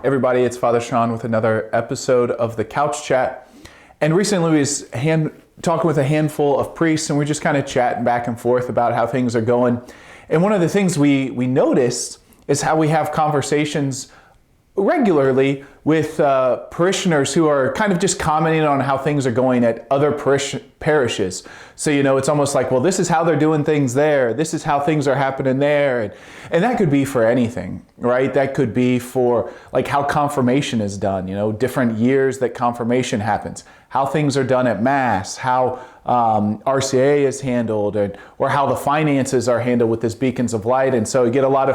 everybody, it's Father Sean with another episode of the Couch Chat. And recently we was talking with a handful of priests, and we're just kind of chatting back and forth about how things are going. And one of the things we noticed is how we have conversations regularly with parishioners who are kind of just commenting on how things are going at other parishes. So, it's almost like, well, this is how they're doing things there. This is how things are happening there. And that could be for anything, right? That could be for like how confirmation is done, different years that confirmation happens, how things are done at Mass, how RCA is handled, or how the finances are handled with this Beacons of Light. And so you get a lot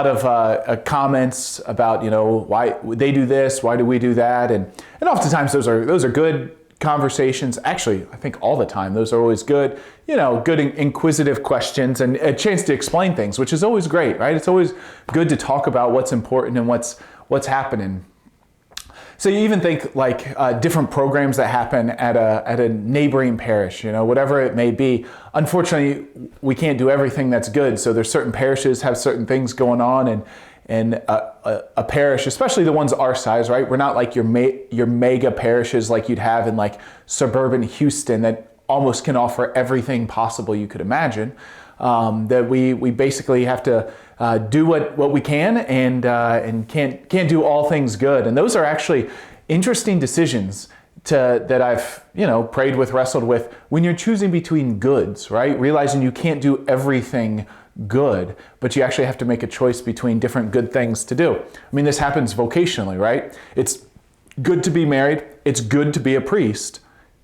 of comments about, why they do this, why do we do that? And oftentimes those are good conversations. Actually, I think all the time, those are always good, good inquisitive questions and a chance to explain things, which is always great, right? It's always good to talk about what's important and what's happening. So you even think like different programs that happen at a neighboring parish, whatever it may be. Unfortunately, we can't do everything that's good. So there's certain parishes have certain things going on, and a parish, especially the ones our size, right? We're not like your mega parishes like you'd have in like suburban Houston that almost can offer everything possible you could imagine. That we basically have to do what we can and can't do all things good. And those are actually interesting decisions that I've prayed with, wrestled with when you're choosing between goods, right? Realizing you can't do everything good, but you actually have to make a choice between different good things to do. I mean, this happens vocationally, right? It's good to be married. It's good to be a priest.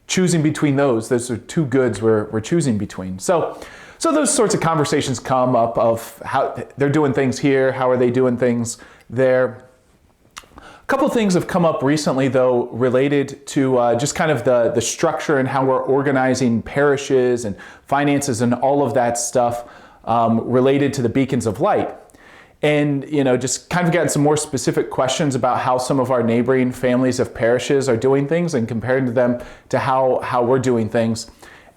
Choosing between those are two goods we're choosing between. So those sorts of conversations come up of how they're doing things here, how are they doing things there. A couple things have come up recently, though, related to just kind of the structure and how we're organizing parishes and finances and all of that stuff related to the Beacons of Light. And, just kind of gotten some more specific questions about how some of our neighboring families of parishes are doing things and comparing them to how we're doing things.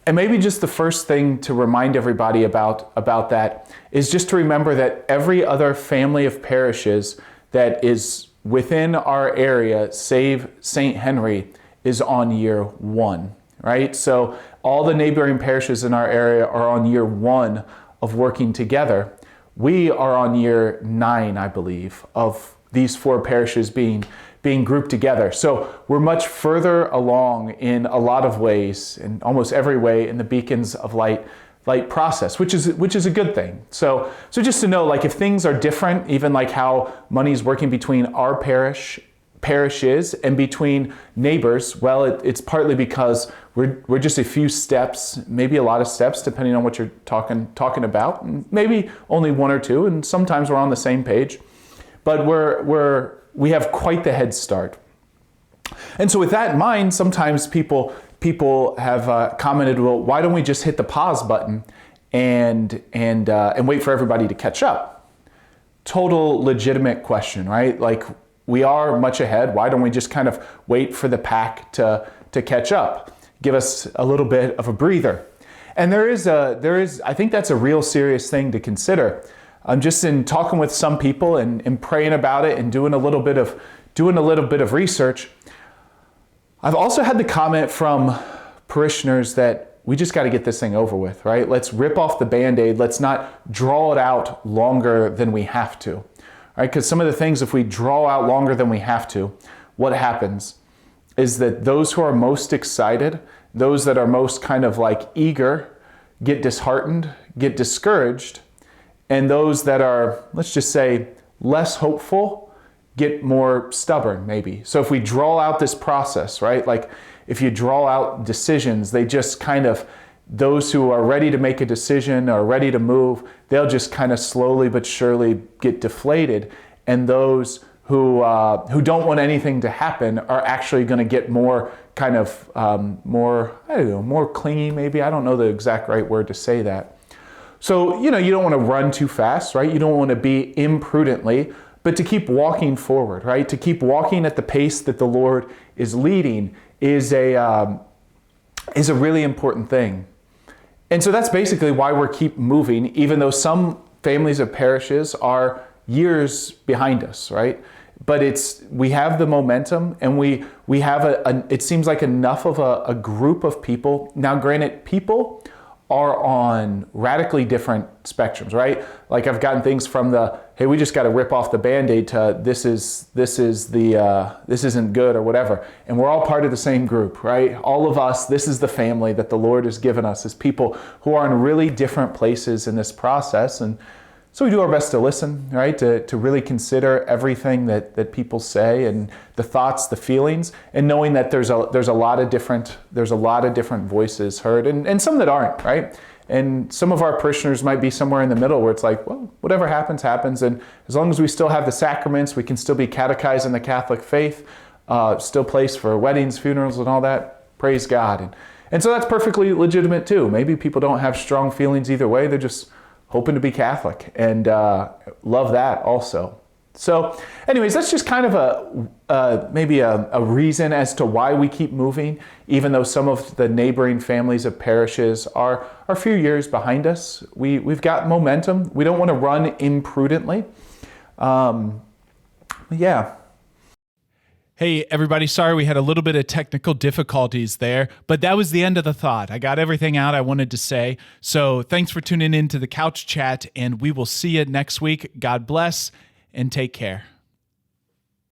And maybe just the first thing to remind everybody about that is just to remember that every other family of parishes that is within our area, save St. Henry, is on year 1, right? So all the neighboring parishes in our area are on year 1 of working together. We are on year 9, I believe, of these 4 parishes being grouped together. So we're much further along in a lot of ways, in almost every way, in the Beacons of Light process, which is a good thing. So just to know, like, if things are different, even like how money's working between our parishes and between neighbors, well, it's partly because we're just a few steps, maybe a lot of steps, depending on what you're talking about, and maybe only 1 or 2, and sometimes we're on the same page, but we have quite the head start. And so with that in mind, sometimes people have commented, well, why don't we just hit the pause button and wait for everybody to catch up? Total legitimate question, right? Like, we are much ahead. Why don't we just kind of wait for the pack to catch up? Give us a little bit of a breather. And there is, I think that's a real serious thing to consider. I'm just in talking with some people and praying about it and doing a little bit of research. I've also had the comment from parishioners that we just got to get this thing over with, right? Let's rip off the Band-Aid. Let's not draw it out longer than we have to, right? Because some of the things, if we draw out longer than we have to, what happens is that those who are most excited, those that are most kind of like eager, get disheartened, get discouraged, and those that are, let's just say, less hopeful, get more stubborn, maybe. So if we draw out this process, right? Like, if you draw out decisions, they just kind of, those who are ready to make a decision or ready to move, they'll just kind of slowly but surely get deflated. And those who don't want anything to happen are actually going to get more kind of more clingy, maybe. I don't know the exact right word to say that. So, you don't want to run too fast, right? You don't want to be imprudently, but to keep walking forward, right? To keep walking at the pace that the Lord is leading is a really important thing. And so that's basically why we keep moving, even though some families of parishes are years behind us, right? but we have the momentum, and we have it seems like enough of a group of people. Now, granted, people are on radically different spectrums, right? Like I've gotten things from hey, we just got to rip off the Band-Aid to this isn't good or whatever. And we're all part of the same group, right? All of us, this is the family that the Lord has given us as people who are in really different places in this process. And so we do our best to listen, right? To really consider everything that people say, and the thoughts, the feelings, and knowing that there's a lot of different voices heard, and some that aren't, right? And some of our parishioners might be somewhere in the middle where it's like, well, whatever happens, happens. And as long as we still have the sacraments, we can still be catechized in the Catholic faith, still place for weddings, funerals, and all that. Praise God. And so that's perfectly legitimate too. Maybe people don't have strong feelings either way. They're just hoping to be Catholic, and love that also. So anyways, that's just kind of maybe a reason as to why we keep moving, even though some of the neighboring families of parishes are a few years behind us. We've got momentum. We don't want to run imprudently. Yeah. Hey, everybody, sorry we had a little bit of technical difficulties there, but that was the end of the thought. I got everything out I wanted to say. So thanks for tuning in to the Couch Chat, and we will see you next week. God bless, and take care.